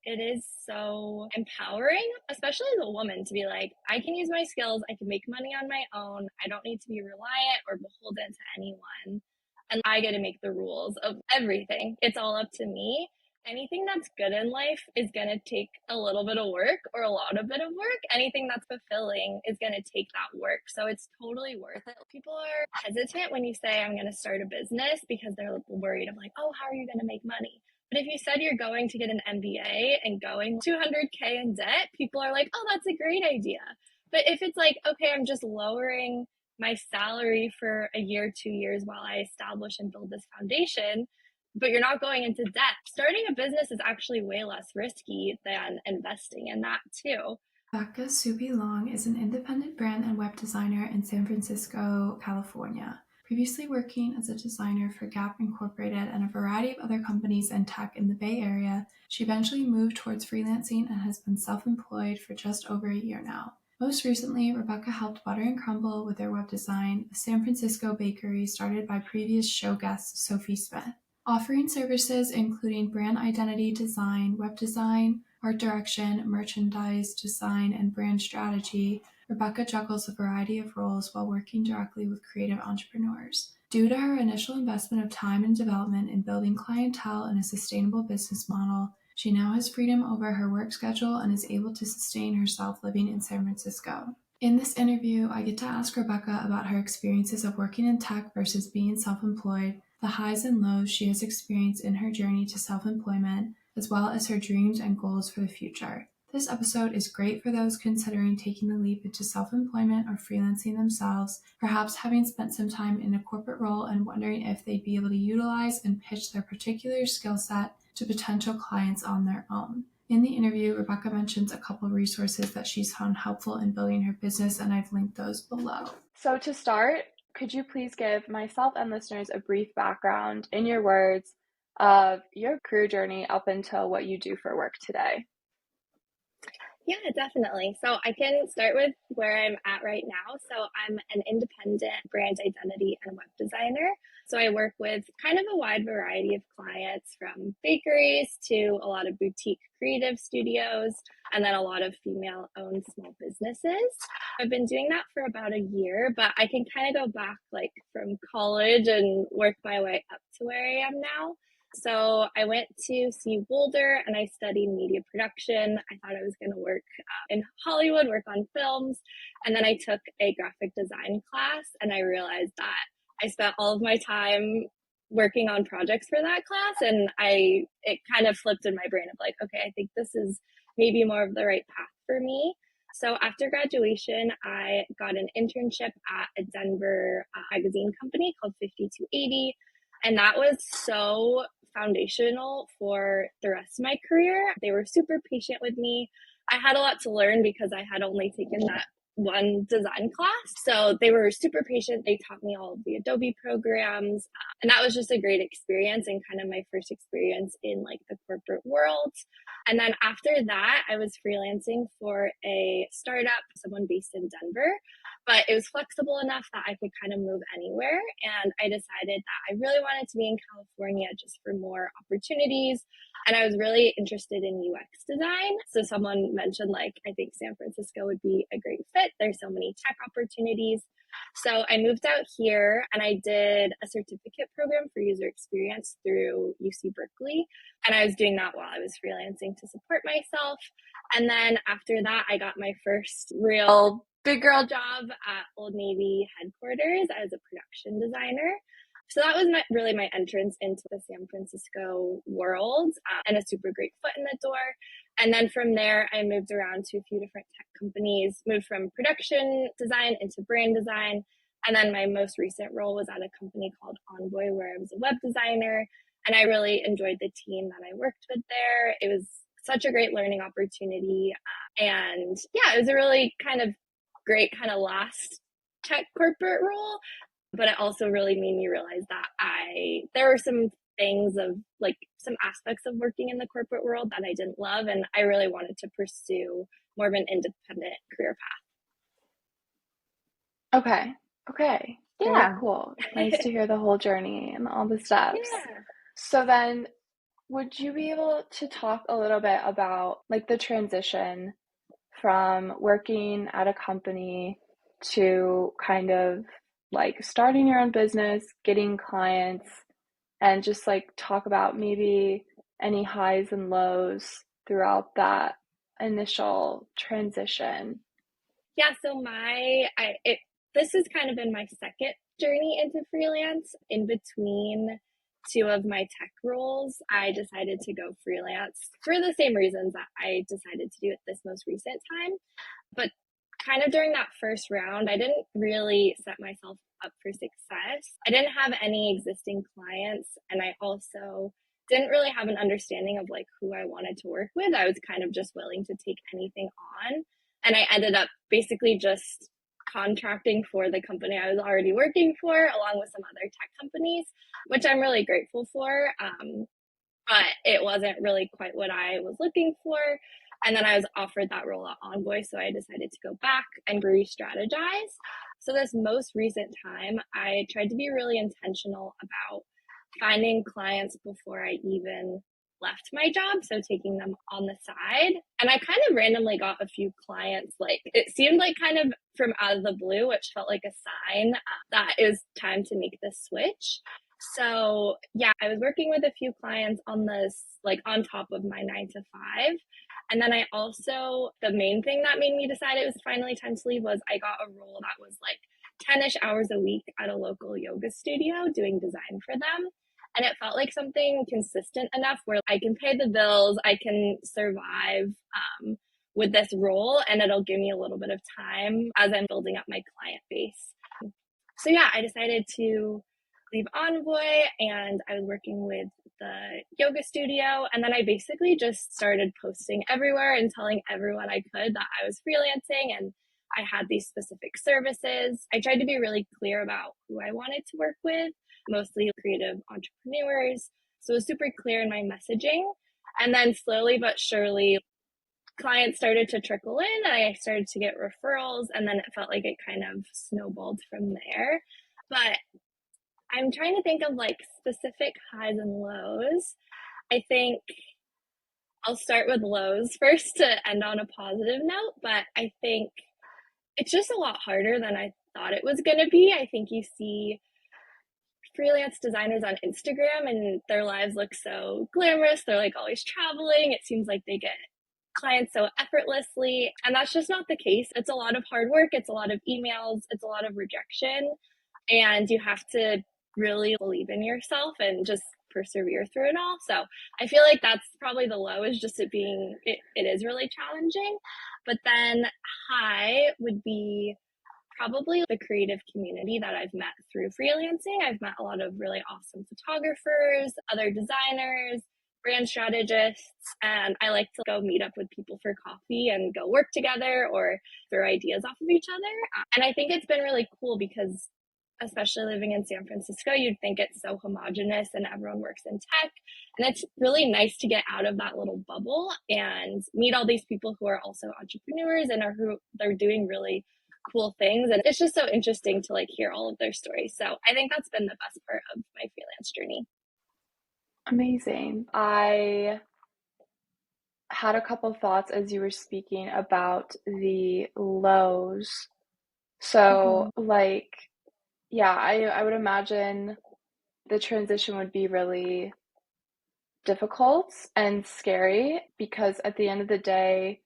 It is so empowering, especially as a woman, to be like, I can use my skills, I can make money on my own. I don't need to be reliant or beholden to anyone. And I get to make the rules of everything. It's all up to me. Anything that's good in life is going to take a little bit of work or a lot of bit of work. Anything that's fulfilling is going to take that work. So it's totally worth it. People are hesitant when you say, I'm going to start a business because they're worried of like, oh, how are you going to make money? But if you said you're going to get an MBA and going 200K in debt, people are like, oh, that's a great idea. But if it's like, okay, I'm just lowering my salary for a year, 2 years while I establish and build this foundation, but you're not going into debt. Starting a business is actually way less risky than investing in that too. Rebecca Suby-Long is an independent brand and web designer in San Francisco, California. Previously working as a designer for Gap Incorporated and a variety of other companies in tech in the Bay Area, she eventually moved towards freelancing and has been self-employed for just over a year now. Most recently, Rebecca helped Butter and Crumble with their web design, a San Francisco bakery started by previous show guest Sophie Smith. Offering services including brand identity design, web design, art direction, merchandise design, and brand strategy, Rebecca juggles a variety of roles while working directly with creative entrepreneurs. Due to her initial investment of time and development in building clientele and a sustainable business model, she now has freedom over her work schedule and is able to sustain herself living in San Francisco. In this interview, I get to ask Rebecca about her experiences of working in tech versus being self-employed, the highs and lows she has experienced in her journey to self-employment, as well as her dreams and goals for the future. This episode is great for those considering taking the leap into self-employment or freelancing themselves, perhaps having spent some time in a corporate role and wondering if they'd be able to utilize and pitch their particular skill set to potential clients on their own. In the interview, Rebecca mentions a couple of resources that she's found helpful in building her business, and I've linked those below. So to start, could you please give myself and listeners a brief background in your words of your career journey up until what you do for work today? Yeah, definitely. So I can start with where I'm at right now. So I'm an independent brand identity and web designer. So I work with kind of a wide variety of clients from bakeries to a lot of boutique creative studios and then a lot of female owned small businesses. I've been doing that for about a year, but I can kind of go back like from college and work my way up to where I am now. So I went to see Boulder and I studied media production. I thought I was going to work in Hollywood, work on films. And then I took a graphic design class and I realized that I spent all of my time working on projects for that class. And it kind of flipped in my brain of like, okay, I think this is maybe more of the right path for me. So after graduation, I got an internship at a Denver magazine company called 5280. And that was so foundational for the rest of my career. They were super patient with me. I had a lot to learn because I had only taken that one design class. So they were super patient. They taught me all of the Adobe programs. And that was just a great experience and kind of my first experience in like the corporate world. And then after that, I was freelancing for a startup, someone based in Denver, but it was flexible enough that I could kind of move anywhere. And I decided that I really wanted to be in California just for more opportunities. And I was really interested in UX design. So someone mentioned, like, I think San Francisco would be a great fit. There's so many tech opportunities. So I moved out here and I did a certificate program for user experience through UC Berkeley. And I was doing that while I was freelancing to support myself. And then after that, I got my first real big girl job at Old Navy headquarters. I was a production designer. So that was really my entrance into the San Francisco world and a super great foot in the door. And then from there, I moved around to a few different tech companies, moved from production design into brand design. And then my most recent role was at a company called Envoy, where I was a web designer. And I really enjoyed the team that I worked with there. It was such a great learning opportunity. And yeah, it was a really kind of great kind of last tech corporate role, but it also really made me realize that there were some things of like some aspects of working in the corporate world that I didn't love, and I really wanted to pursue more of an independent career Okay. Okay. Very path. cool. Yeah. Nice to hear the whole journey and all the steps. Yeah. So then Would you be able to talk a little bit about like the transition from working at a company to kind of like starting your own business, getting clients, and just like talk about maybe any highs and lows throughout that initial transition? Yeah, so this has kind of been my second journey into freelance. In between two of my tech roles, I decided to go freelance for the same reasons that I decided to do it this most recent time. But kind of during that first round, I didn't really set myself up for success. I didn't have any existing clients, and I also didn't really have an understanding of like who I wanted to work with. I was kind of just willing to take anything on, and I ended up basically just contracting for the company I was already working for, along with some other tech companies, which I'm really grateful for. But it wasn't really quite what I was looking for. And then I was offered that role at Envoy, so I decided to go back and re-strategize. So this most recent time, I tried to be really intentional about finding clients before I even left my job, so taking them on the side. And I kind of randomly got a few clients, like it seemed like kind of from out of the blue, which felt like a sign that it was time to make the switch. So yeah, I was working with a few clients on this, like on top of my 9 to 5. And then I also, the main thing that made me decide it was finally time to leave was I got a role that was like 10-ish hours a week at a local yoga studio doing design for them. And it felt like something consistent enough where I can pay the bills, I can survive with this role, and it'll give me a little bit of time as I'm building up my client base. So yeah, I decided to leave Envoy, and I was working with the yoga studio. And then I basically just started posting everywhere and telling everyone I could that I was freelancing and I had these specific services. I tried to be really clear about who I wanted to work with, mostly creative entrepreneurs. So it was super clear in my messaging. And then slowly but surely, clients started to trickle in and I started to get referrals. And then it felt like it kind of snowballed from there. But I'm trying to think of like specific highs and lows. I think I'll start with lows first to end on a positive note, but I think it's just a lot harder than I thought it was going to be. I think you see freelance designers on Instagram and their lives look so glamorous. They're like always traveling. It seems like they get clients so effortlessly. And that's just not the case. It's a lot of hard work, it's a lot of emails, it's a lot of rejection. And you have to really believe in yourself and just persevere through it all. So I feel like that's probably the low, is just it is really challenging. But then high would be probably the creative community that I've met through freelancing. I've met a lot of really awesome photographers, other designers, brand strategists, and I like to go meet up with people for coffee and go work together or throw ideas off of each other. And I think it's been really cool because, especially living in San Francisco, you'd think it's so homogenous and everyone works in tech. And it's really nice to get out of that little bubble and meet all these people who are also entrepreneurs and who they're doing really cool things. And it's just so interesting to like hear all of their stories. So I think that's been the best part of my freelance journey. Amazing. I had a couple thoughts as you were speaking about the lows. So, Mm-hmm. like, yeah, I would imagine the transition would be really difficult and scary because at the end of the day,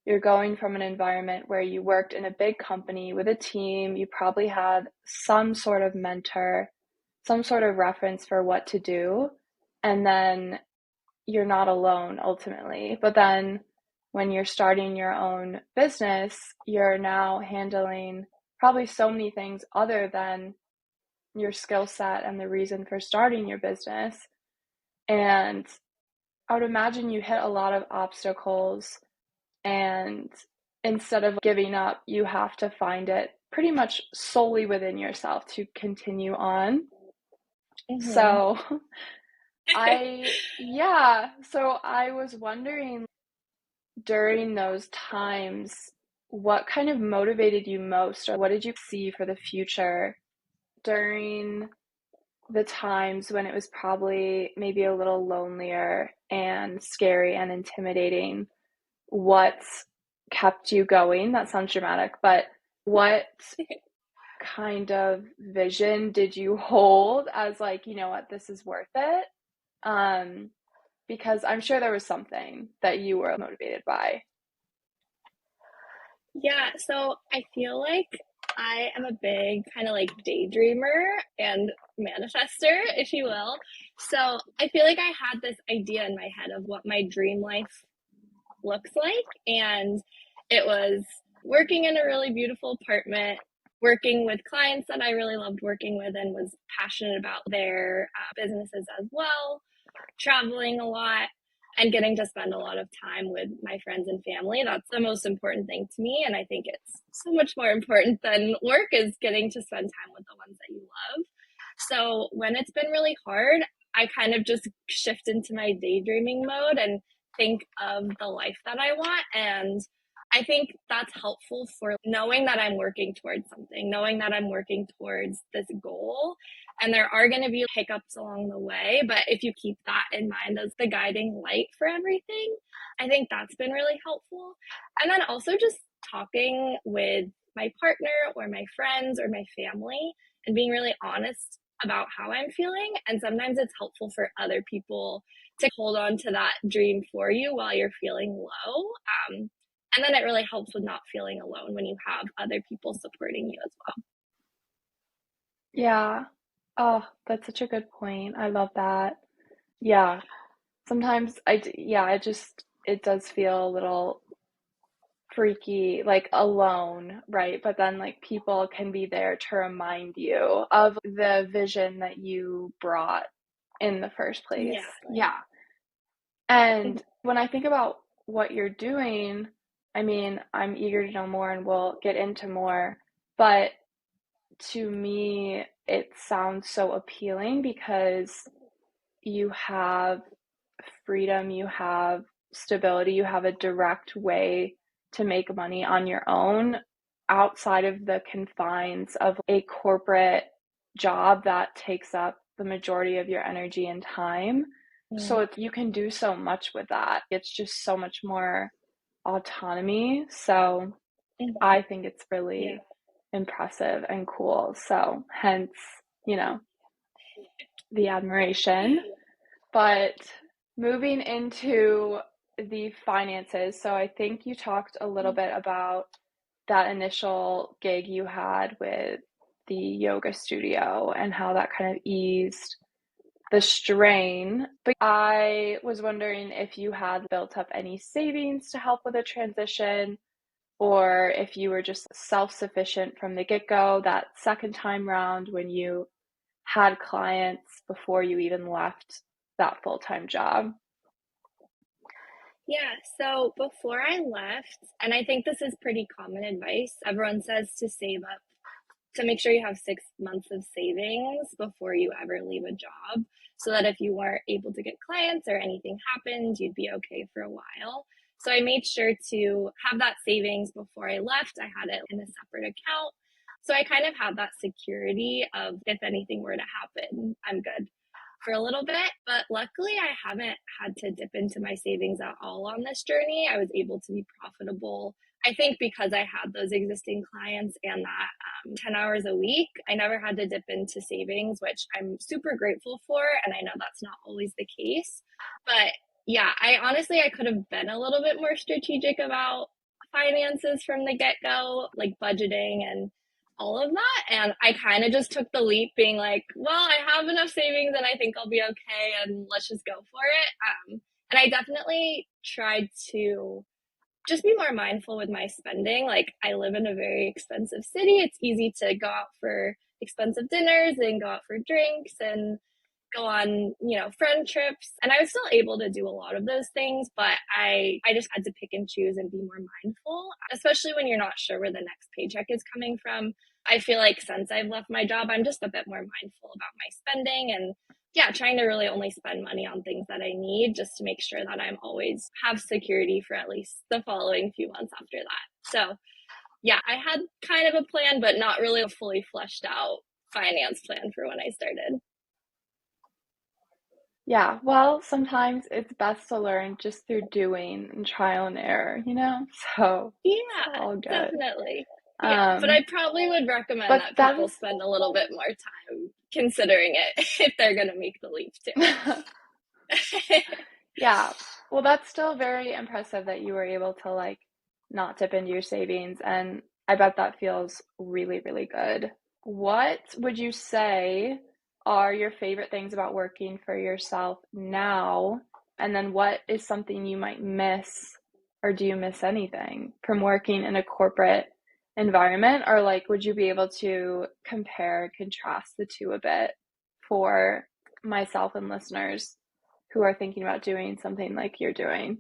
you're going from an environment where you worked in a big company with a team, you probably had some sort of mentor, some sort of reference for what to do, and then you're not alone ultimately. But then when you're starting your own business, you're now handling probably so many things other than your skill set and the reason for starting your business. And I would imagine you hit a lot of obstacles, and instead of giving up, you have to find it pretty much solely within yourself to continue on. Mm-hmm. So I was wondering during those times, what kind of motivated you most, or what did you see for the future during the times when it was probably maybe a little lonelier and scary and intimidating, what kept you going? That sounds dramatic, but what kind of vision did you hold as like, you know what, this is worth it? Um, because I'm sure there was something that you were motivated by. Yeah, so I feel like I am a big kind of like daydreamer and manifester, if you will. So I feel like I had this idea in my head of what my dream life looks like. And it was working in a really beautiful apartment, working with clients that I really loved working with and was passionate about their businesses as well, traveling a lot and getting to spend a lot of time with my friends and family. That's the most important thing to me. And I think it's so much more important than work is getting to spend time with the ones that you love. So when it's been really hard, I kind of just shift into my daydreaming mode and think of the life that I want. And I think that's helpful for knowing that I'm working towards something, knowing that I'm working towards this goal. And there are going to be hiccups along the way. But if you keep that in mind as the guiding light for everything, I think that's been really helpful. And then also just talking with my partner or my friends or my family and being really honest about how I'm feeling. And sometimes it's helpful for other people to hold on to that dream for you while you're feeling low. And then it really helps with not feeling alone when you have other people supporting you as well. Yeah. Oh, that's such a good point. I love that. Yeah. Sometimes yeah, it does feel a little freaky, like alone, right? But then like people can be there to remind you of the vision that you brought in the first place. Exactly. Yeah. And when I think about what you're doing, I mean, I'm eager to know more and we'll get into more, but to me, it sounds so appealing because you have freedom, you have stability, you have a direct way to make money on your own outside of the confines of a corporate job that takes up the majority of your energy and time. So you can do so much with that. It's just so much more autonomy. So I think it's Yeah. really impressive and cool. So hence, you know, the admiration. But moving into the finances, so I think you talked a little bit about that initial gig you had with the yoga studio and how that kind of eased the strain. But I was wondering if you had built up any savings to help with a transition, or if you were just self-sufficient from the get-go that second time round when you had clients before you even left that full-time job. Yeah, so before I left, and I think this is pretty common advice, everyone says to save up to make sure you have 6 months of savings before you ever leave a job so that if you weren't able to get clients or anything happened, you'd be okay for a while. So I made sure to have that savings before I left. I had it in a separate account. So I kind of had that security of if anything were to happen, I'm good for a little bit. But luckily, I haven't had to dip into my savings at all on this journey. I was able to be profitable. I think because I had those existing clients and that 10 hours a week, I never had to dip into savings, which I'm super grateful for. And I know that's not always the case. But yeah, I could have been a little bit more strategic about finances from the get go, like budgeting and all of that. And I kind of just took the leap, being like, well, I have enough savings and I think I'll be okay. And let's just go for it. And I definitely tried to just be more mindful with my spending. Like, I live in a very expensive city. It's easy to go out for expensive dinners and go out for drinks and go on, friend trips. And I was still able to do a lot of those things, but I just had to pick and choose and be more mindful, especially when you're not sure where the next paycheck is coming from. I feel like since I've left my job, I'm just a bit more mindful about my spending and yeah, trying to really only spend money on things that I need just to make sure that I'm always have security for at least the following few months after that. So yeah, I had kind of a plan, but not really a fully fleshed out finance plan for when I started. Yeah, well, sometimes it's best to learn just through doing and trial and error, you know? So it's Yeah, all good. definitely. Yeah, but Um, I probably would recommend but that that people is, spend a little bit more time considering it if they're going to make the leap too. yeah. Well, that's still very impressive that you were able to like not tip into your savings, and I bet that feels really, really good. What would you say are your favorite things about working for yourself now? And then what is something you might miss, or do you miss anything from working in a corporate environment? Or like, would you be able to compare, contrast the two a bit for myself and listeners who are thinking about doing something like you're doing?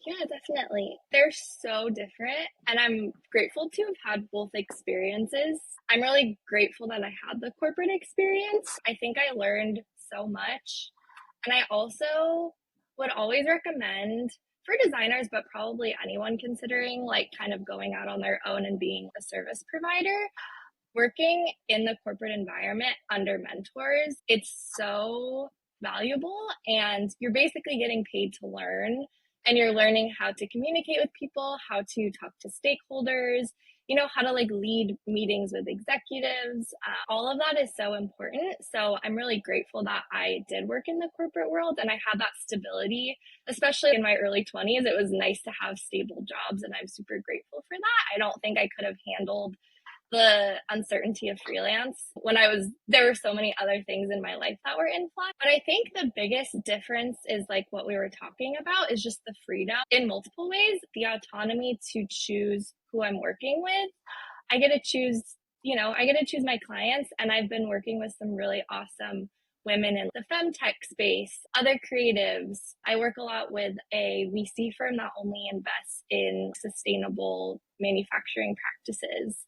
Yeah, definitely. They're so different, and I'm grateful to have had both experiences. I'm really grateful that I had the corporate experience. I think I learned so much. And I also would always recommend for designers, but probably anyone considering like kind of going out on their own and being a service provider, working in the corporate environment under mentors, it's so valuable, and you're basically getting paid to learn, and you're learning how to communicate with people, how to talk to stakeholders, how to like lead meetings with executives. All of that is so important. So I'm really grateful that I did work in the corporate world and I had that stability, especially in my early 20s. It was nice to have stable jobs, and I'm super grateful for that. I don't think I could have handled the uncertainty of freelance when there were so many other things in my life that were in flux. But I think the biggest difference is like what we were talking about is just the freedom in multiple ways, the autonomy to choose who I'm working with. I get to choose, I get to choose my clients, and I've been working with some really awesome women in the femtech space, other creatives. I work a lot with a VC firm that only invests in sustainable manufacturing practices.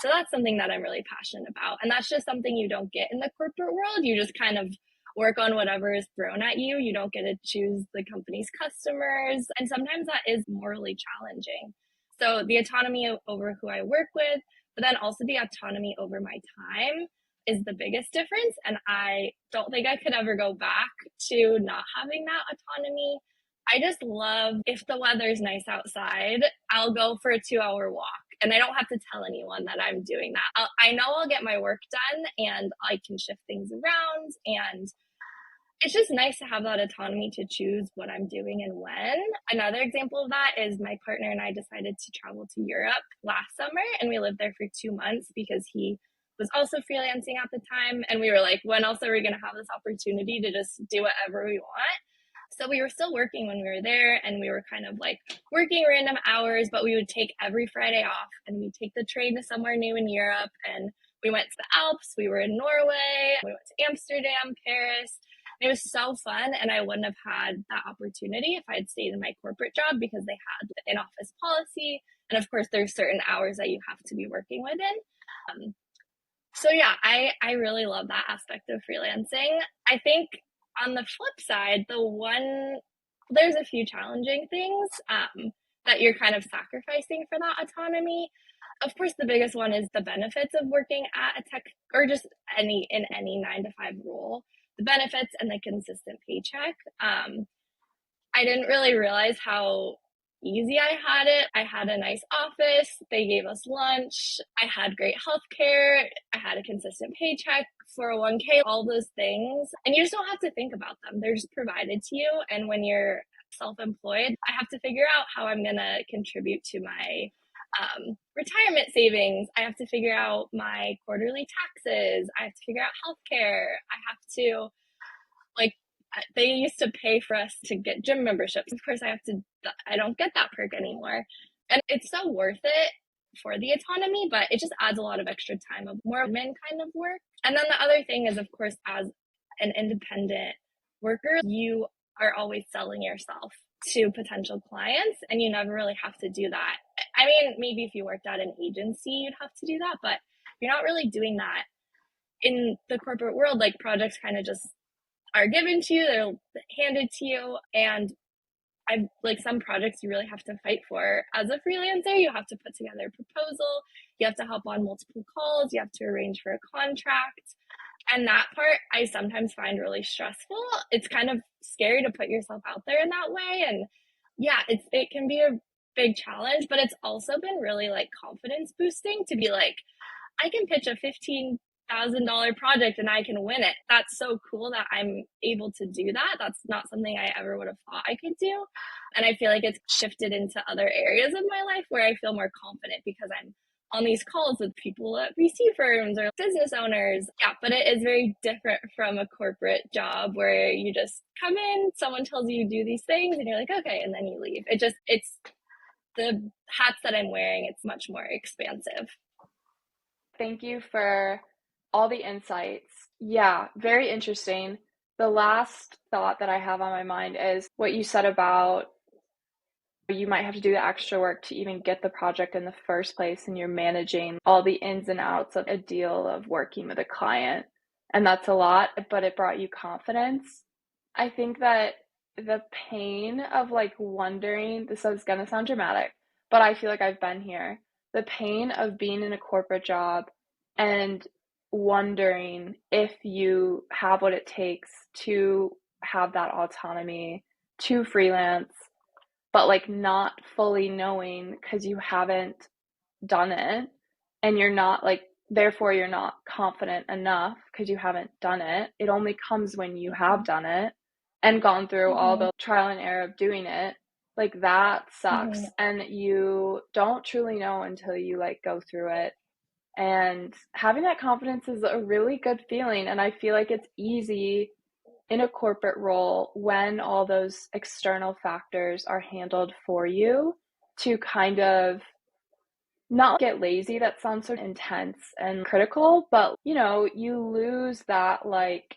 So that's something that I'm really passionate about. And that's just something you don't get in the corporate world. You just kind of work on whatever is thrown at you. You don't get to choose the company's customers. And sometimes that is morally challenging. So the autonomy over who I work with, but then also the autonomy over my time is the biggest difference. And I don't think I could ever go back to not having that autonomy. I just love if the weather's nice outside, I'll go for a 2 hour walk, and I don't have to tell anyone that I'm doing that. I know I'll get my work done and I can shift things around. And it's just nice to have that autonomy to choose what I'm doing and when. Another example of that is my partner and I decided to travel to Europe last summer, and we lived there for 2 months because he was also freelancing at the time. And we were like, when else are we going to have this opportunity to just do whatever we want? So we were still working when we were there, and we were kind of like working random hours, but we would take every Friday off and we'd take the train to somewhere new in Europe. And we went to the Alps, we were in Norway, we went to Amsterdam, Paris. It was so fun, and I wouldn't have had that opportunity if I had stayed in my corporate job because they had the in-office policy. And of course, there's certain hours that you have to be working within. So yeah, I really love that aspect of freelancing. I think on the flip side, there's a few challenging things that you're kind of sacrificing for that autonomy. Of course, the biggest one is the benefits of working at a tech or just any 9 to 5 role. The benefits and the consistent paycheck. I didn't really realize how easy I had it. I had a nice office. They gave us lunch. I had great health care. I had a consistent paycheck, 401k, all those things. And you just don't have to think about them. They're just provided to you. And when you're self employed, I have to figure out how I'm going to contribute to my retirement savings. I have to figure out my quarterly taxes. I have to figure out healthcare. I have to like they used to pay for us to get gym memberships. Of course, I don't get that perk anymore. And it's so worth it for the autonomy, but it just adds a lot of extra time of more admin kind of work. And then the other thing is, of course, as an independent worker, you are always selling yourself to potential clients, and you never really have to do that. I mean, maybe if you worked at an agency, you'd have to do that, but you're not really doing that in the corporate world. Like projects kind of just are given to you, they're handed to you, and I've like some projects you really have to fight for as a freelancer. You have to put together a proposal, you have to hop on multiple calls, you have to arrange for a contract. And that part I sometimes find really stressful. It's kind of scary to put yourself out there in that way. And yeah, it can be a big challenge, but it's also been really like confidence boosting to be like, I can pitch a $15,000 project and I can win it. That's so cool that I'm able to do that. That's not something I ever would have thought I could do. And I feel like it's shifted into other areas of my life where I feel more confident because I'm on these calls with people at VC firms or business owners. Yeah, but it is very different from a corporate job where you just come in, someone tells you do these things, and you're like, okay, and then you leave. It's the hats that I'm wearing, it's much more expansive. Thank you for all the insights. Yeah, very interesting. The last thought that I have on my mind is what you said about you might have to do the extra work to even get the project in the first place, and you're managing all the ins and outs of a deal of working with a client. And that's a lot, but it brought you confidence. I think that the pain of like wondering, this is going to sound dramatic, but I feel like I've been here. The pain of being in a corporate job and wondering if you have what it takes to have that autonomy, to freelance, but like not fully knowing because you haven't done it, and you're not like, therefore you're not confident enough because you haven't done it. It only comes when you have done it and gone through all Mm-hmm. the trial and error of doing it. Like that sucks. Mm-hmm. And you don't truly know until you like go through it. And having that confidence is a really good feeling. And I feel like it's easy in a corporate role when all those external factors are handled for you to kind of not get lazy. That sounds so intense and critical, but you lose that like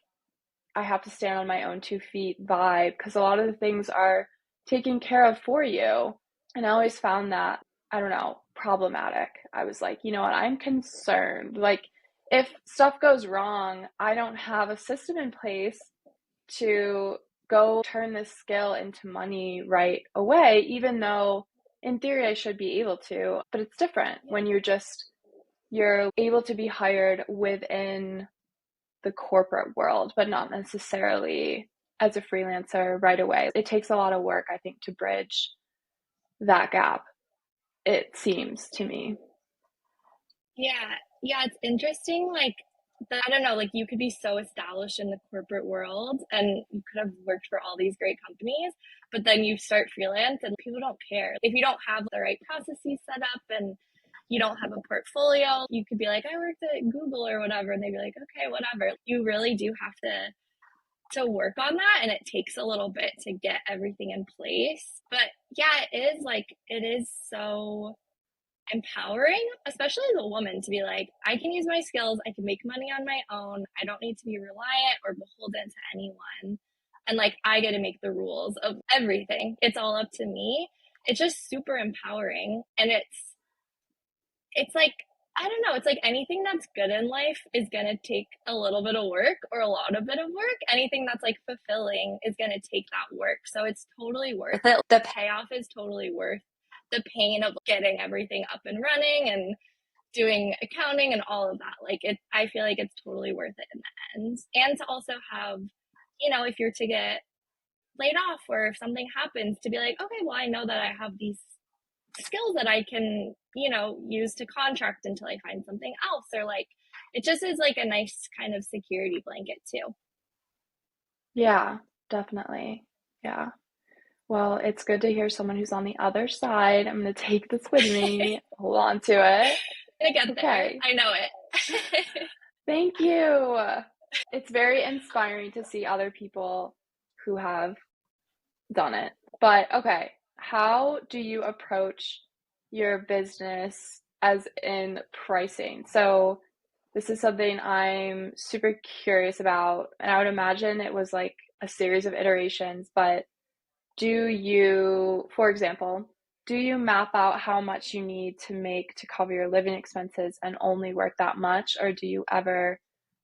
I have to stand on my own 2 feet vibe because a lot of the things are taken care of for you. And I always found that, I don't know, problematic. I was like, you know what, I'm concerned. Like if stuff goes wrong, I don't have a system in place to go turn this skill into money right away, even though in theory I should be able to. But it's different when you're able to be hired within the corporate world, but not necessarily as a freelancer right away. It takes a lot of work, I think, to bridge that gap, it seems to me. Yeah, yeah, it's interesting. Like, I don't know, like you could be so established in the corporate world and you could have worked for all these great companies, but then you start freelance and people don't care. If you don't have the right processes set up and you don't have a portfolio, you could be like, I worked at Google or whatever, and they'd be like, okay, whatever. You really do have to work on that, and it takes a little bit to get everything in place. But yeah, it is so empowering, especially as a woman, to be like, I can use my skills, I can make money on my own, I don't need to be reliant or beholden to anyone. And like, I get to make the rules of everything. It's all up to me. It's just super empowering. And it's like, I don't know, it's like anything that's good in life is going to take a little bit of work or a lot of bit of work. Anything that's like fulfilling is going to take that work. So it's totally worth it. The payoff is totally worth the pain of getting everything up and running and doing accounting and all of that. Like I feel like it's totally worth it in the end. And to also have, if you're to get laid off or if something happens, to be like, okay, well, I know that I have these skills that I can, use to contract until I find something else. Or like, it just is like a nice kind of security blanket too. Yeah, definitely. Yeah. Well, it's good to hear someone who's on the other side. I'm going to take this with me, hold on to it. Gonna get there. Okay. I know it. Thank you. It's very inspiring to see other people who have done it. But okay, how do you approach your business as in pricing? So this is something I'm super curious about, and I would imagine it was like a series of iterations, but do you, for example, do you map out how much you need to make to cover your living expenses and only work that much? Or do you ever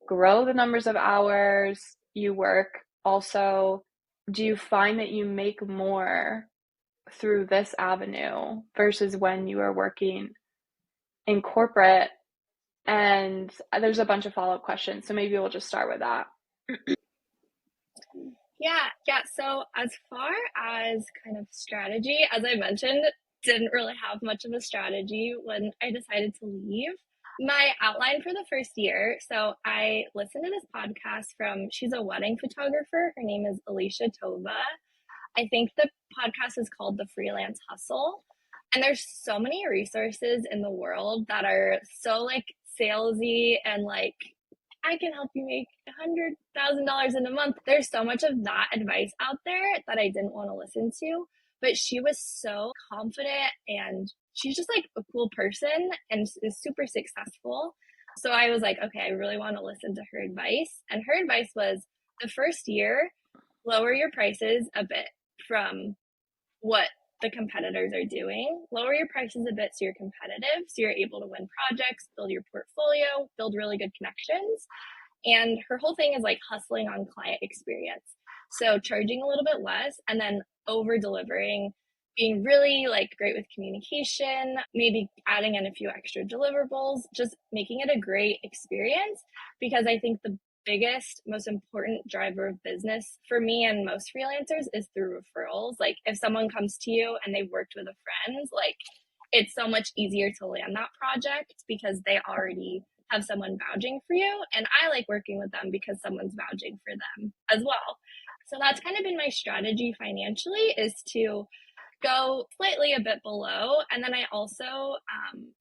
grow the numbers of hours you work? Also, do you find that you make more through this avenue versus when you are working in corporate? And there's a bunch of follow-up questions, so maybe we'll just start with that. Yeah. So as far as kind of strategy, as I mentioned, didn't really have much of a strategy when I decided to leave. My outline for the first year, so I listened to this podcast from, she's a wedding photographer. Her name is Alicia Tova. I think the podcast is called The Freelance Hustle. And there's so many resources in the world that are so like salesy and like, I can help you make $100,000 in a month. There's so much of that advice out there that I didn't want to listen to. But she was so confident and she's just like a cool person and is super successful. So I was like, okay, I really want to listen to her advice. And her advice was the first year, lower your prices a bit from what the competitors are doing. Lower your prices a bit so you're competitive, so you're able to win projects, build your portfolio, build really good connections. And her whole thing is like hustling on client experience. So charging a little bit less and then over delivering, being really like great with communication, maybe adding in a few extra deliverables, just making it a great experience. Because I think the biggest, most important driver of business for me and most freelancers is through referrals. Like if someone comes to you and they've worked with a friend, like it's so much easier to land that project because they already have someone vouching for you. And I like working with them because someone's vouching for them as well. So that's kind of been my strategy financially, is to go slightly a bit below. And then I also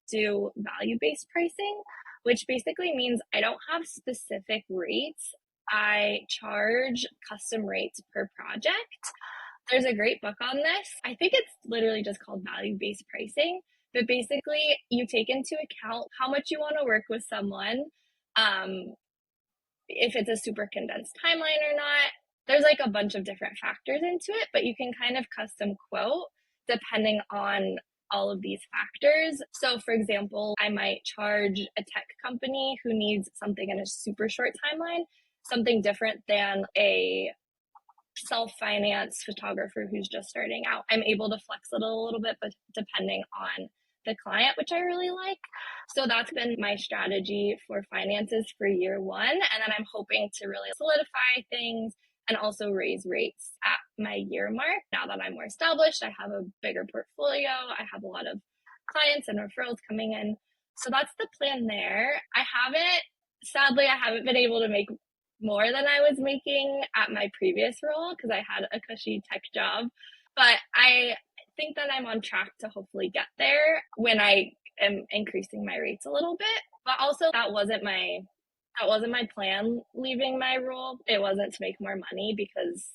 do value-based pricing, which basically means I don't have specific rates. I charge custom rates per project. There's a great book on this. I think it's literally just called value-based pricing. But basically, you take into account how much you want to work with someone, if it's a super condensed timeline or not. There's like a bunch of different factors into it, but you can kind of custom quote depending on all of these factors. So, for example, I might charge a tech company who needs something in a super short timeline, something different than a self-finance photographer who's just starting out. I'm able to flex it a little bit, but depending on the client, which I really like. So that's been my strategy for finances for year one. And then I'm hoping to really solidify things and also raise rates at my year mark. Now that I'm more established, I have a bigger portfolio. I have a lot of clients and referrals coming in. So that's the plan there. Sadly, I haven't been able to make more than I was making at my previous role because I had a cushy tech job. But I think that I'm on track to hopefully get there when I am increasing my rates a little bit. But also that wasn't my plan leaving my role. It wasn't to make more money because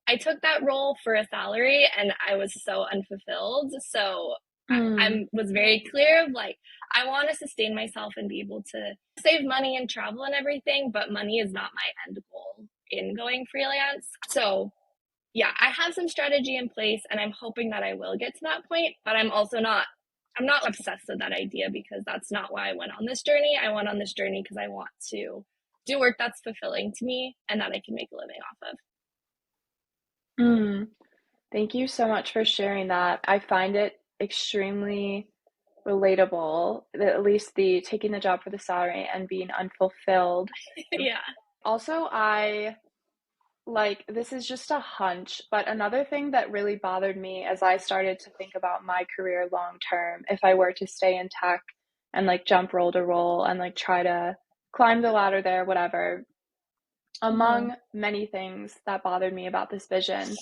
I took that role for a salary and I was so unfulfilled. So I was very clear of like, I want to sustain myself and be able to save money and travel and everything, but money is not my end goal in going freelance. So yeah, I have some strategy in place and I'm hoping that I will get to that point, but I'm not obsessed with that idea because that's not why I went on this journey. I went on this journey because I want to do work that's fulfilling to me and that I can make a living off of. Thank you so much for sharing that. I find it extremely relatable, at least the taking the job for the salary and being unfulfilled. Yeah. Also, this is just a hunch, but another thing that really bothered me as I started to think about my career long term, if I were to stay in tech and like jump role to role and like try to climb the ladder there, whatever, among many things that bothered me about this vision,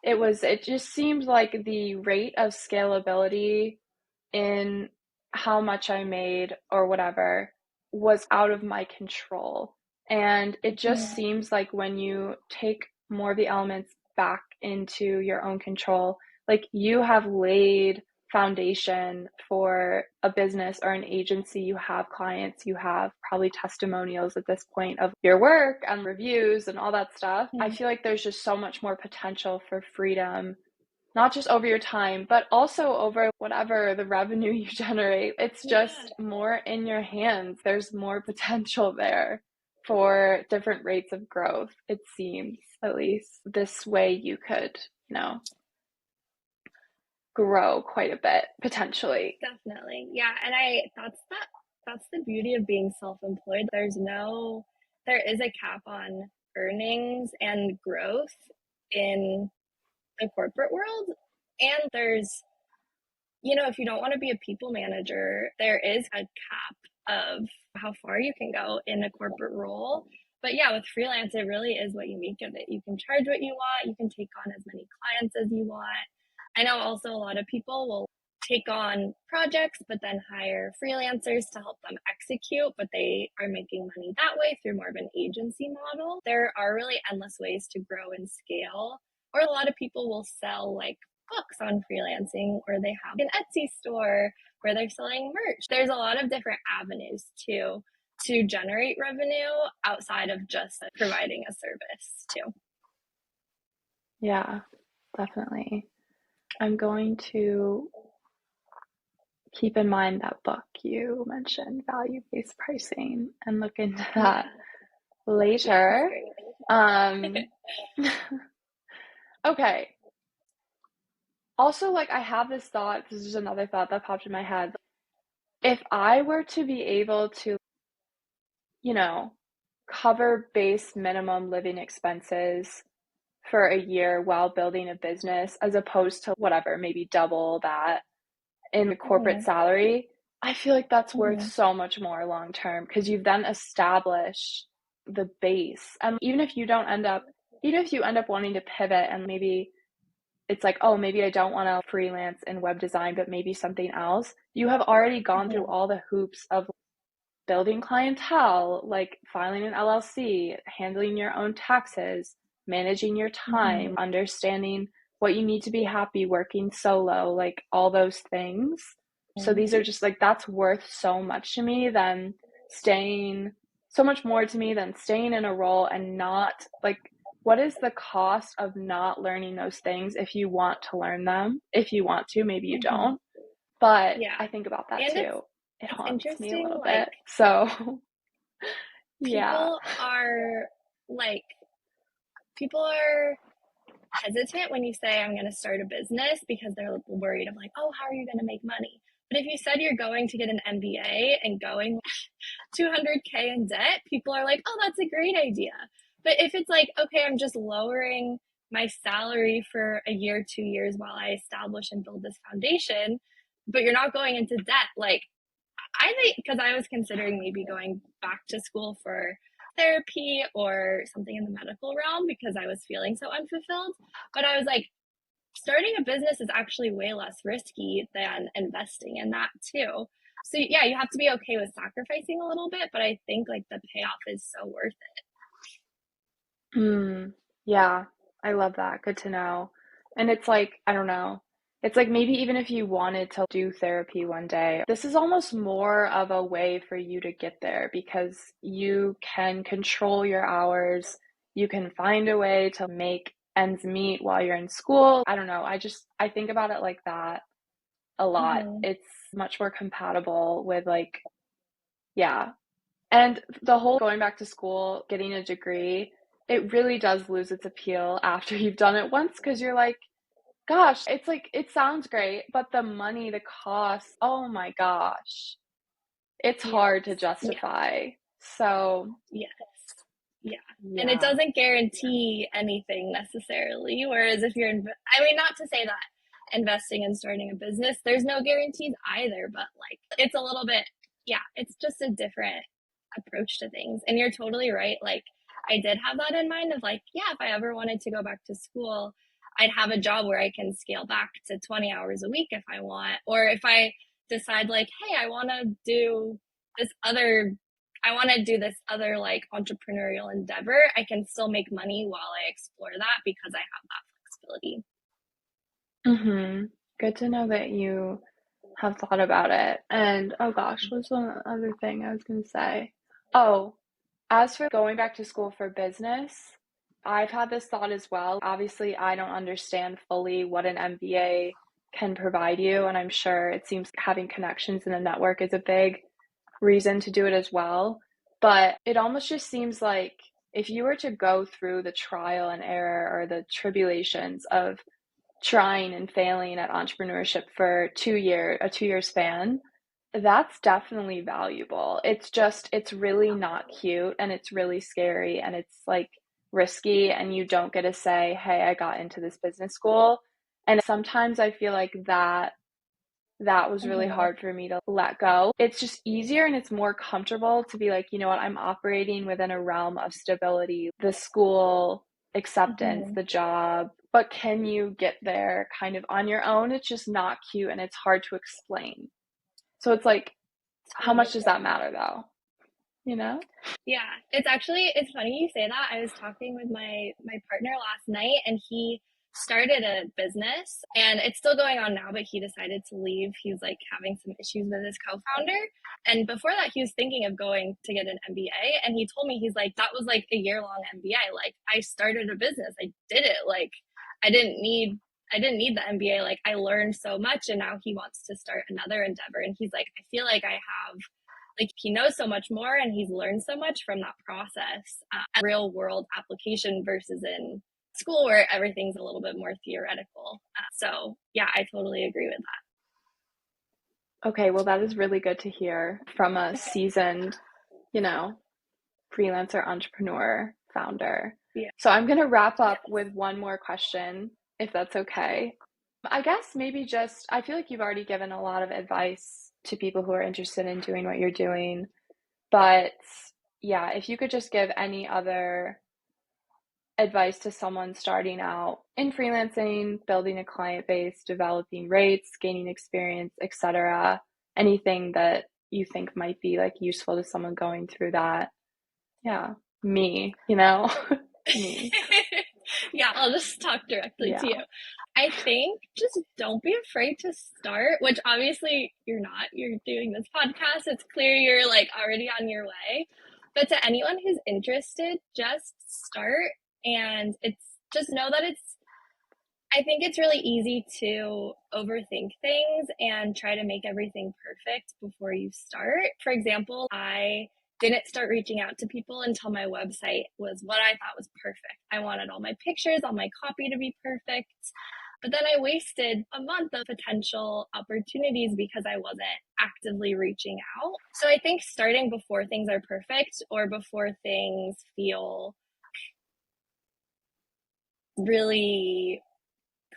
it just seemed like the rate of scalability in how much I made or whatever was out of my control. And it just seems like when you take more of the elements back into your own control, like you have laid foundation for a business or an agency, you have clients, you have probably testimonials at this point of your work and reviews and all that stuff. I feel like there's just so much more potential for freedom, not just over your time, but also over whatever the revenue you generate. It's just more in your hands. There's more potential there for different rates of growth, it seems, at least. This way you could, grow quite a bit, potentially. Definitely. Yeah. And That's the beauty of being self-employed. There is a cap on earnings and growth in the corporate world. And if you don't want to be a people manager, there is a cap of how far you can go in a corporate role. But yeah, with freelance, it really is what you make of it. You can charge what you want, you can take on as many clients as you want. I know also a lot of people will take on projects, but then hire freelancers to help them execute, but they are making money that way through more of an agency model. There are really endless ways to grow and scale. Or a lot of people will sell like books on freelancing, or they have an Etsy store where they're selling merch. There's a lot of different avenues to generate revenue outside of just providing a service too. Yeah, definitely. I'm going to keep in mind that book you mentioned, value-based pricing, and look into that later. Okay. Also, like, I have this thought, this is another thought that popped in my head. If I were to be able to, cover base minimum living expenses for a year while building a business, as opposed to whatever, maybe double that in a corporate salary, I feel like that's worth so much more long term, because you've then established the base. And even if you end up wanting to pivot, and maybe it's like, oh, maybe I don't want to freelance in web design, but maybe something else, you have already gone through all the hoops of building clientele, like filing an LLC, handling your own taxes, managing your time, understanding what you need to be happy working solo, like all those things. So these are just like, that's worth so much to me than so much more to me than staying in a role and not, like, what is the cost of not learning those things if you want to learn them? If you want to, maybe you don't. But Yeah. I think about that And too. It haunts me a little like, bit. So yeah. People are hesitant when you say I'm going to start a business, because they're worried of like, oh, how are you going to make money? But if you said you're going to get an MBA and going 200K in debt, people are like, oh, that's a great idea. But if it's like, okay, I'm just lowering my salary for a year, 2 years while I establish and build this foundation, but you're not going into debt, like, I think, because I was considering maybe going back to school for therapy or something in the medical realm because I was feeling so unfulfilled. But I was like, starting a business is actually way less risky than investing in that too. So yeah, you have to be okay with sacrificing a little bit, but I think like the payoff is so worth Mm, yeah, I love that. Good to know. And it's like, I don't know. It's like, maybe even if you wanted to do therapy one day, this is almost more of a way for you to get there, because you can control your hours. You can find a way to make ends meet while you're in school. I don't know. I think about it like that a lot. it. It's much more compatible with, like, yeah. And the whole going back to school, getting a degree, it really does lose its appeal after you've done it once, because you're like, gosh, it's like, it sounds great, but the money, the cost, oh my gosh, it's hard to Yeah. justify. So, Yes. Yeah. And it yeah. doesn't guarantee anything necessarily. Whereas if I mean, not to say that investing and starting a business, there's no guarantees either, but like it's a little bit, yeah, it's just a different approach to things. And you're totally right. Like, I did have that in mind of like, yeah, if I ever wanted to go back to school, I'd have a job where I can scale back to 20 hours a week if I want. Or if I decide like, hey, this other this other like entrepreneurial endeavor, I can still make money while I explore that because I have that flexibility. Good to know that you have thought about it. And oh gosh, what's one other thing I was going to say? Oh, as for going back to school for business, I've had this thought as well. Obviously, I don't understand fully what an MBA can provide you, and I'm sure it seems having connections in a network is a big reason to do it as well. But it almost just seems like if you were to go through the trial and error or the tribulations of trying and failing at entrepreneurship for a 2 year span, That's definitely valuable. It's just, it's really not cute and it's really scary and it's like risky and you don't get to say, hey, I got into this business school. And sometimes I feel like that was really Mhm. hard for me to let go. It's just easier and it's more comfortable to be like, you know what, I'm operating within a realm of stability, the school acceptance, Mhm. the job. But can you get there kind of on your own? It's just not cute and it's hard to explain. So it's like, how much does Totally. that matter though? You know? Yeah, it's funny you say that. I was talking with my partner last night and he started a business and it's still going on now, but he decided to leave. He was like having some issues with his co-founder. And before that he was thinking of going to get an MBA and he told me he's like that was like a year-long MBA. Like I started a business. I did it. Like I didn't need I didn't need the MBA. Like I learned so much and now he wants to start another endeavor and he's like I feel like I have like he knows so much more and he's learned so much from that process real world application versus in school where everything's a little bit more theoretical. So yeah, I totally agree with Okay, well, that is really good to hear from a seasoned, you know, freelancer, entrepreneur, founder. that. Yeah. So I'm going to wrap up Yes. with one more question, if that's okay. I guess maybe just, I feel like you've already given a lot of advice to people who are interested in doing what you're doing. But yeah, if you could just give any other advice to someone starting out in freelancing, building a client base, developing rates, gaining experience, etc., anything that you think might be like useful to someone going through that. Yeah, me, you know, me. Yeah, I'll just talk directly to you. Yeah. I think just don't be afraid to start, which obviously you're not. You're doing this podcast. It's clear you're like already on your way. But to anyone who's interested, just start and it's just know that I think it's really easy to overthink things and try to make everything perfect before you start. For example, I didn't start reaching out to people until my website was what I thought was perfect. I wanted all my pictures, all my copy to be perfect. But then I wasted a month of potential opportunities because I wasn't actively reaching out. So I think starting before things are perfect or before things feel really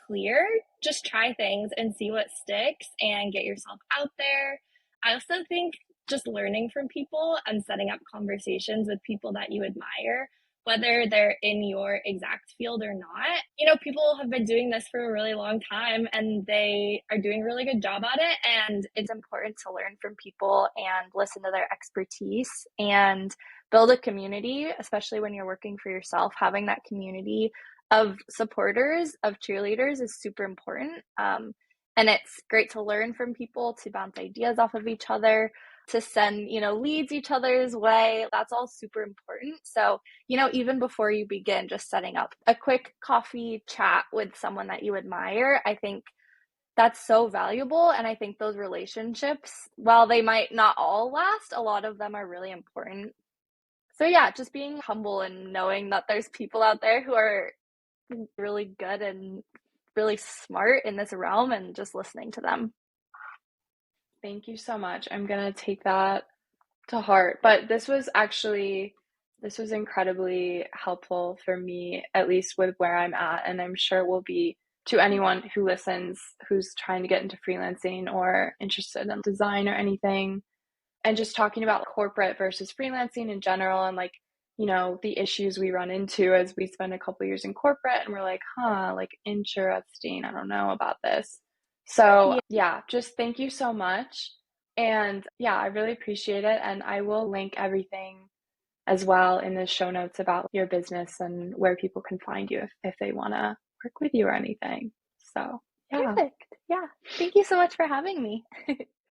clear, just try things and see what sticks and get yourself out there. I also think just learning from people and setting up conversations with people that you admire, whether they're in your exact field or not. You know, people have been doing this for a really long time and they are doing a really good job at it. And it's important to learn from people and listen to their expertise and build a community, especially when you're working for yourself. Having that community of supporters, of cheerleaders is super important. And it's great to learn from people, to bounce ideas off of each other, to send, leads each other's way. That's all super important. So, even before you begin, just setting up a quick coffee chat with someone that you admire, I think that's so valuable. And I think those relationships, while they might not all last, a lot of them are really important. So, yeah, just being humble and knowing that there's people out there who are really good and really smart in this realm and just listening to them. Thank you so much. I'm gonna take that to heart. But this was incredibly helpful for me, at least with where I'm at, and I'm sure will be to anyone who listens who's trying to get into freelancing or interested in design or anything. And just talking about corporate versus freelancing in general and like, the issues we run into as we spend a couple years in corporate and we're like, like interesting. I don't know about this. So, Yeah. yeah, just thank you so much. And yeah, I really appreciate it. And I will link everything as well in the show notes about your business and where people can find you if they want to work with you or anything. So, yeah. Perfect. Yeah. Thank you so much for having me.